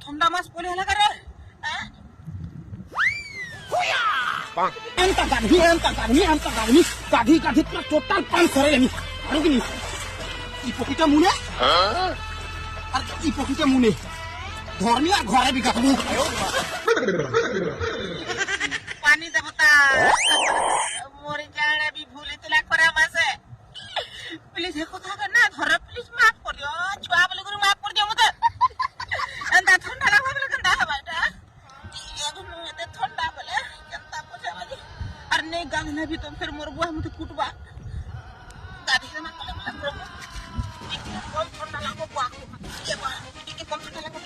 ଥଣ୍ଡା ମାସ ପଡି ହେଲା କାରେ ଏନ୍ତା ଗାଧି ଗାଧି ପୁରା ଟୋଟାଲ ପାଣି ସରେଇଲେନି ଆଣୁ କିନି ଇ ପକିଟା ମୁନେ আর ই পকিটা মুনে ধর্মী আর ঘরে বিকাবো পানি দেবতা মোরে জানে বি ভুলিতলা করা মাসে প্লিজ হে কথা না ধর প্লিজ মাফ করিও ছুয়া বলে করে মাফ করে দিও মতে এন্তা ঠান্ডা লাগা বলে কেনতা হবা এটা এগো এতে ঠান্ডা বলে কেনতা বুঝা বলি আর নে গাধনা ভি তো ফির মোর বুয়া মতে কুটবা গাধি না কলে বলে প্রভু কম ঠান্ডা লাগো বুয়া কম ঠান্ডা লাগো